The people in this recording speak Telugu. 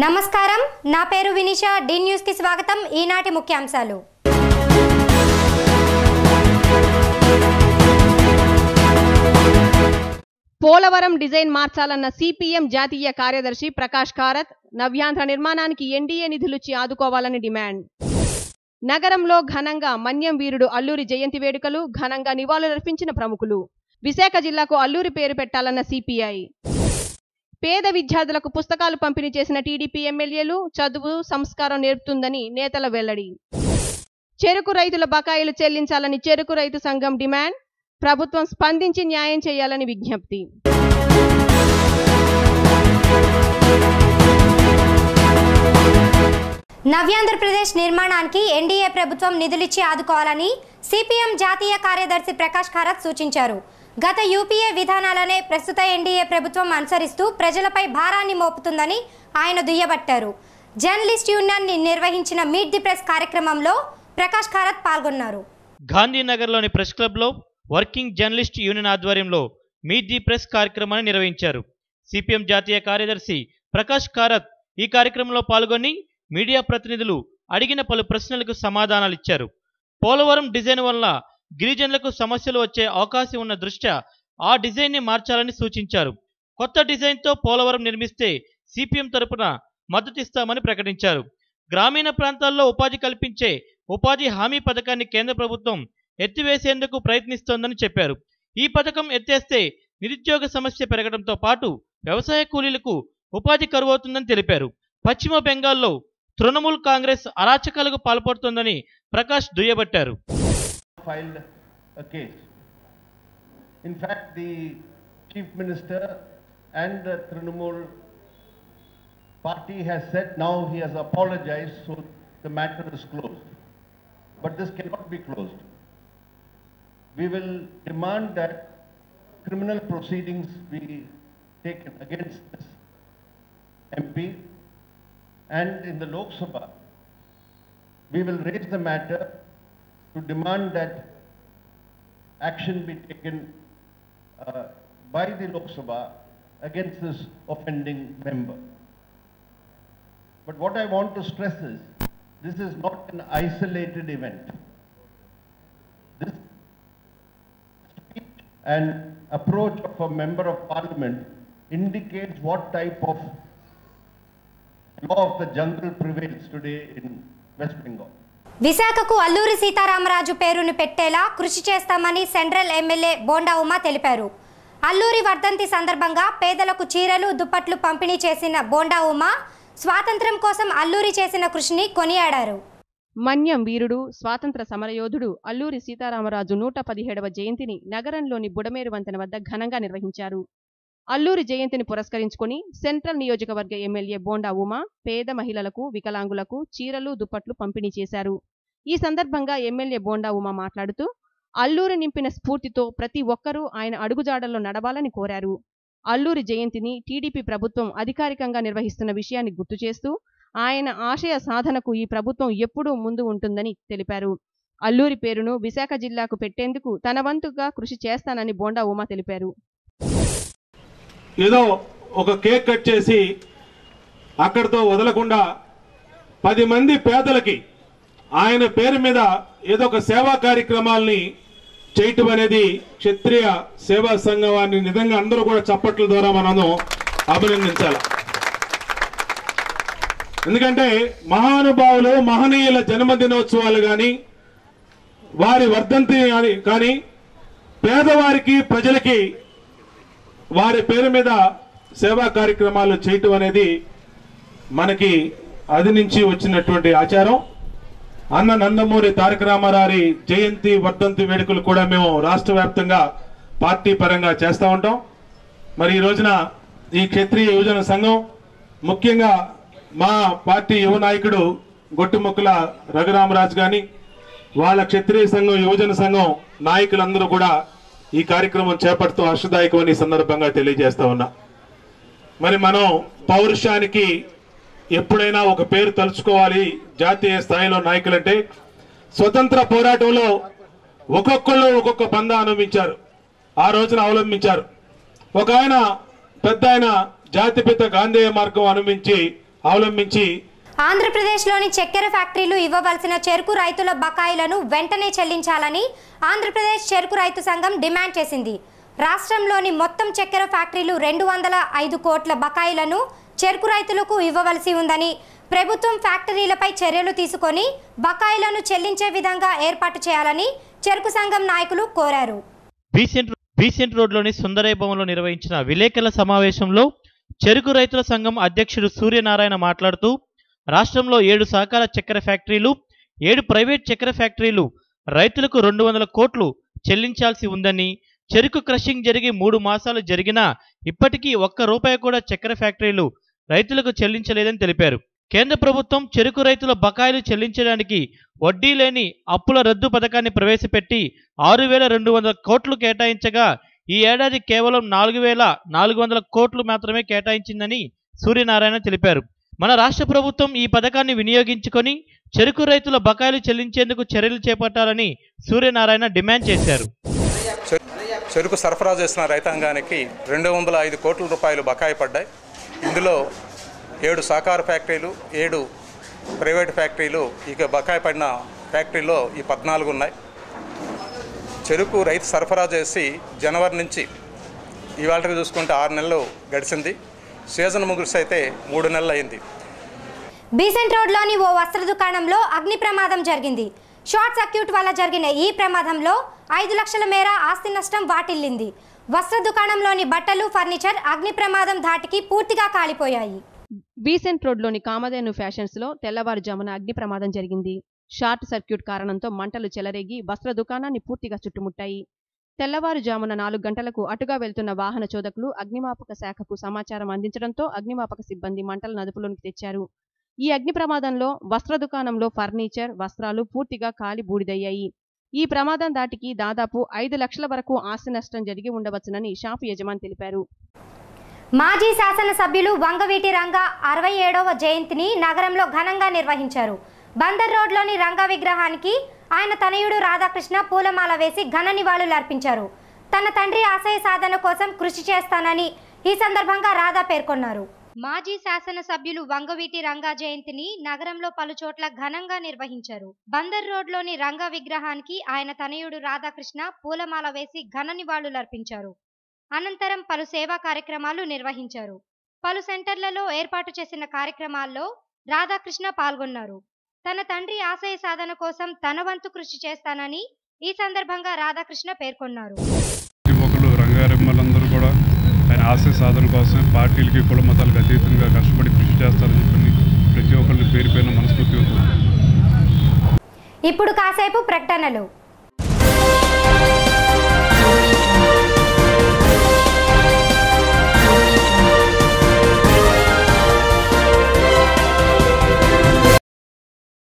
నమస్కారం, నా పేరు వినిషా. డి న్యూస్ కి స్వాగతం. ఈనాటి ముఖ్యాంశాలు. పోలవరం డిజైన్ మార్చాలన్న సిపిఎం జాతీయ కార్యదర్శి ప్రకాష్ కారత్ నవ్యాంధ్ర నిర్మాణానికి ఎన్డీఏ నిధులిచ్చి ఆదుకోవాలని డిమాండ్. నగరంలో ఘనంగా మన్యం వీరుడు అల్లూరి జయంతి వేడుకలు, ఘనంగా నివాళులర్పించిన ప్రముఖులు. విశాఖ జిల్లాకు అల్లూరి పేరు పెట్టాలన్న సిపిఐ. పేద విద్యార్థులకు పుస్తకాలు పంపిణీ చేసిన టీడీపీ ఎమ్మెల్యేలు, చదువు సంస్కారం నేర్పుతుందని నేతల వెల్లడి. చెరుకు రైతుల బకాయిలు చెల్లించాలని చెరుకు రైతు సంఘం డిమాండ్. ప్రభుత్వం స్పందించి న్యాయం చేయాలని విజ్ఞప్తి. నవ్యాంధ్రప్రదేశ్ నిర్మాణానికి ఎన్డీఏ ప్రభుత్వం నిధులిచ్చి ఆదుకోవాలని సిపిఎం జాతీయ కార్యదర్శి ప్రకాష్ కారత్ సూచించారు. గత యూపీఏ విధానాలనే ప్రస్తుత ఎన్డీఏ ప్రభుత్వం అనుసరిస్తూ ప్రజలపై భారాన్ని మోపుతుందని ఆయన దుయ్యబట్టారు. జర్నలిస్ట్ యూనియన్ నిర్వహించిన మీట్ ది ప్రెస్ కార్యక్రమంలో ప్రకాష్ కారత్ పాల్గొన్నారు. గాంధీనగర్లోని ప్రెస్ క్లబ్లో వర్కింగ్ జర్నలిస్ట్ యూనియన్ ఆధ్వర్యంలో మీట్ ది ప్రెస్ కార్యక్రమాన్ని నిర్వహించారు. సిపిఎం జాతీయ కార్యదర్శి ప్రకాష్ కారత్ ఈ కార్యక్రమంలో పాల్గొని మీడియా ప్రతినిధులు అడిగిన పలు ప్రశ్నలకు సమాధానాలిచ్చారు. పోలవరం డిజైన్ వల్ల గిరిజనులకు సమస్యలు వచ్చే అవకాశం ఉన్న దృష్ట్యా ఆ డిజైన్ని మార్చాలని సూచించారు. కొత్త డిజైన్తో పోలవరం నిర్మిస్తే సిపిఎం తరపున మద్దతిస్తామని ప్రకటించారు. గ్రామీణ ప్రాంతాల్లో ఉపాధి కల్పించే ఉపాధి హామీ పథకాన్ని కేంద్ర ప్రభుత్వం ఎత్తివేసేందుకు ప్రయత్నిస్తోందని చెప్పారు. ఈ పథకం ఎత్తేస్తే నిరుద్యోగ సమస్య పెరగడంతో పాటు వ్యవసాయ కూలీలకు ఉపాధి కరువవుతుందని తెలిపారు. పశ్చిమ బెంగాల్లో తృణమూల్ కాంగ్రెస్ అరాచకాలకు పాల్పడుతోందని ప్రకాష్ దుయ్యబట్టారు. Filed a case. In fact, the Chief Minister and the Trinamool party has said now he has apologized, so the matter is closed. But this cannot be closed. We will demand that criminal proceedings be taken against this MP, and in the Lok Sabha, we will raise the matter to demand that action be taken by the Lok Sabha against this offending member. But what I want to stress is, this is not an isolated event. This speech and approach of a member of parliament indicates what type of law of the jungle prevails today in West Bengal. విశాఖకు అల్లూరి సీతారామరాజు పేరును పెట్టేలా కృషి చేస్తామని సెంట్రల్ ఎమ్మెల్యే బోండా ఉమా తెలిపారు. అల్లూరి వర్ధంతి సందర్భంగా పేదలకు చీరలు, దుప్పట్లు పంపిణీ చేసిన బోండా ఉమా స్వాతంత్ర్యం కోసం అల్లూరి చేసిన కృషిని కొనియాడారు. మన్యం వీరుడు, స్వాతంత్ర సమరయోధుడు అల్లూరి సీతారామరాజు 117వ జయంతిని నగరంలోని బుడమేరు వంతెన వద్ద ఘనంగా నిర్వహించారు. అల్లూరి జయంతిని పురస్కరించుకుని సెంట్రల్ నియోజకవర్గ ఎమ్మెల్యే బోండా ఉమా పేద మహిళలకు, వికలాంగులకు చీరలు, దుప్పట్లు పంపిణీ చేశారు. ఈ సందర్భంగా ఎమ్మెల్యే బోండా ఉమా మాట్లాడుతూ అల్లూరి నింపిన స్ఫూర్తితో ప్రతి ఒక్కరూ ఆయన అడుగుజాడల్లో నడవాలని కోరారు. అల్లూరి జయంతిని టీడీపీ ప్రభుత్వం అధికారికంగా నిర్వహిస్తున్న విషయాన్ని గుర్తు చేస్తూ ఆయన ఆశయ సాధనకు ఈ ప్రభుత్వం ఎప్పుడూ ముందు ఉంటుందని తెలిపారు. అల్లూరి పేరును విశాఖ జిల్లాకు పెట్టేందుకు తన వంతుగా కృషి చేస్తానని బోండా ఉమా తెలిపారు. ఏదో ఒక కేక్ కట్ చేసి అక్కడితో వదలకుండా 10 మంది పేదలకి ఆయన పేరు మీద ఏదో ఒక సేవా కార్యక్రమాల్ని చేయటం అనేది క్షత్రియ సేవా సంఘాన్ని నిజంగా అందరూ కూడా చప్పట్ల ద్వారా మనము అభినందించాలి. ఎందుకంటే మహానుభావులు, మహనీయుల జన్మదినోత్సవాలు కానీ, వారి వర్ధంతి కానీ పేదవారికి, ప్రజలకి వారి పేరు మీద సేవా కార్యక్రమాలు చేయటం అనేది మనకి అది నుంచి వచ్చినటువంటి ఆచారం. అన్న నందమూరి తారక రామారావు జయంతి, వర్ధంతి వేడుకలు కూడా మేము రాష్ట్ర వ్యాప్తంగా పార్టీ పరంగా చేస్తూ ఉంటాం. మరి ఈ రోజున ఈ క్షత్రియ యువజన సంఘం, ముఖ్యంగా మా పార్టీ యువ నాయకుడు గొట్టుముక్కల రఘురామరాజు కానీ, వాళ్ళ క్షత్రియ సంఘం, యువజన సంఘం నాయకులందరూ కూడా ఈ కార్యక్రమం చేపడుతూ హర్షదాయకమని సందర్భంగా తెలియజేస్తా ఉన్నా. మరి మనం పౌరుషానికి ఎప్పుడైనా ఒక పేరు తలుచుకోవాలి. జాతీయ స్థాయిలో నాయకులంటే స్వతంత్ర పోరాటంలో ఒక్కొక్కళ్ళు ఒక్కొక్క పందా అనుభవించారు, ఆ రోజున అవలంబించారు. ఒక ఆయన పెద్ద ఆయన జాతిపిత గాంధేయ మార్గం అనుమించి అవలంబించి ఆంధ్రప్రదేశ్లోని చక్కెర ఫ్యాక్టరీలు ఇవ్వవలసిన చెరుకు రైతుల బకాయిలను వెంటనే చెల్లించాలని ఆంధ్రప్రదేశ్ చెరుకు రైతు సంఘం డిమాండ్ చేసింది. రాష్ట్రంలోని మొత్తం చక్కెర ఫ్యాక్టరీలు 205 కోట్ల బకాయిలను చెరుకు రైతులకు ఇవ్వవలసి ఉందని, ప్రభుత్వం ఫ్యాక్టరీలపై చర్యలు తీసుకొని బకాయిలను చెల్లించే విధంగా ఏర్పాటు చేయాలని చెరుకు సంఘం నాయకులు కోరారు. బీసెంట్ రోడ్లోని సుందరయ్య భవన్లో నిర్వహించిన విలేకరుల సమావేశంలో చెరుకు రైతుల సంఘం అధ్యక్షుడు సూర్యనారాయణ మాట్లాడుతూ, రాష్ట్రంలో 7 సహకార చక్కెర ఫ్యాక్టరీలు, 7 ప్రైవేట్ చక్కెర ఫ్యాక్టరీలు రైతులకు 200 కోట్లు చెల్లించాల్సి ఉందని, చెరుకు క్రషింగ్ జరిగి 3 మాసాలు జరిగినా ఇప్పటికీ ₹1 కూడా చక్కెర ఫ్యాక్టరీలు రైతులకు చెల్లించలేదని తెలిపారు. కేంద్ర ప్రభుత్వం చెరుకు రైతుల బకాయిలు చెల్లించడానికి వడ్డీ లేని అప్పుల రద్దు పథకాన్ని ప్రవేశపెట్టి 6,200 కోట్లు కేటాయించగా ఈ ఏడాది కేవలం 4,400 కోట్లు మాత్రమే కేటాయించిందని సూర్యనారాయణ తెలిపారు. మన రాష్ట్ర ప్రభుత్వం ఈ పథకాన్ని వినియోగించుకొని చెరుకు రైతుల బకాయిలు చెల్లించేందుకు చర్యలు చేపట్టాలని సూర్యనారాయణ డిమాండ్ చేశారు. చెరుకు సరఫరా చేసిన రైతాంగానికి 205 కోట్ల రూపాయలు బకాయి పడ్డాయి. ఇందులో 7 సహకార ఫ్యాక్టరీలు, 7 ప్రైవేట్ ఫ్యాక్టరీలు, ఇక బకాయి పడిన ఫ్యాక్టరీలో ఈ 14 ఉన్నాయి. చెరుకు రైతు సరఫరా చేసి జనవరి నుంచి ఇవాళకి చూసుకుంటే 6 నెలలు గడిచింది. సీజన్ ముగిసి అయితే 3 నెలలు అయింది. బీసెంట్ రోడ్లోని ఓ వస్త్ర దుకాణంలో అగ్ని ప్రమాదం జరిగింది. షార్ట్ సర్క్యూట్ వల్ల జరిగిన ఈ ప్రమాదంలో 5 లక్షల మేర ఆస్తి నష్టం వాటిల్లింది. వస్త్ర దుకాణంలోని బట్టలు, ఫర్నిచర్ అగ్ని ప్రమాదం ధాటికి పూర్తిగా కాలిపోయాయి. బీసెంట్ రోడ్లోని కామధేను ఫ్యాషన్స్లో తెల్లవారుజామున అగ్ని ప్రమాదం జరిగింది. షార్ట్ సర్క్యూట్ కారణంతో మంటలు చెలరేగి వస్త్ర దుకాణాన్ని పూర్తిగా చుట్టుముట్టాయి. తెల్లవారుజామున 4 గంటలకు అటుగా వెళ్తున్న వాహన చోదకులు అగ్నిమాపక శాఖకు సమాచారం అందించడంతో అగ్నిమాపక సిబ్బంది మంటలను అదుపులోకి తెచ్చారు. ఈ అగ్ని ప్రమాదంలో వస్త్ర దుకాణంలో ఫర్నిచర్, వస్త్రాలు పూర్తిగా కాలి బూడిదయ్యాయి. ఈ ప్రమాదం దాటికి దాదాపు 5 లక్షల వరకు ఆస్తి నష్టం జరిగి ఉండవచ్చునని షాపు యజమాని తెలిపారు. మాజీ శాసనసభ్యులు వంగవీటి రంగా 67వ జయంతిని నగరంలో ఘనంగా నిర్వహించారు. బందర్ రోడ్లోని రంగా విగ్రహానికి ఆయన తనయుడు రాధాకృష్ణ పూలమాల వేసి ఘన నివాళులర్పించారు. తన తండ్రి ఆశయ సాధన కోసం కృషి చేస్తానని ఈ సందర్భంగా రాధా పేర్కొన్నారు. మాజీ శాసనసభ్యులు వంగవీటి రంగా జయంతిని నగరంలో పలుచోట్ల ఘనంగా నిర్వహించారు. బందర్ రోడ్లోని రంగా విగ్రహానికి ఆయన తనయుడు రాధాకృష్ణ పూలమాల వేసి ఘన నివాళులర్పించారు. అనంతరం పలు సేవా కార్యక్రమాలు నిర్వహించారు. పలు సెంటర్లలో ఏర్పాటు చేసిన కార్యక్రమాల్లో రాధాకృష్ణ పాల్గొన్నారు. తన తండ్రి ఆశయ సాధన కోసం తన వంతు కృషి చేస్తానని ఈ సందర్భంగా రాధాకృష్ణ పేర్కొన్నారు. రంగారెమ్మలందరూ కూడా ఆయన ఆశయ సాధన కోసం పార్టీలకి కుల మతాలకు అతీతంగా కష్టపడి కృషి చేస్తారని చెప్పి ప్రతి ఒక్కరిని పేరు పేరున మనస్ఫూర్తిగా. ఇప్పుడు కాసేపు ప్రకటనలు.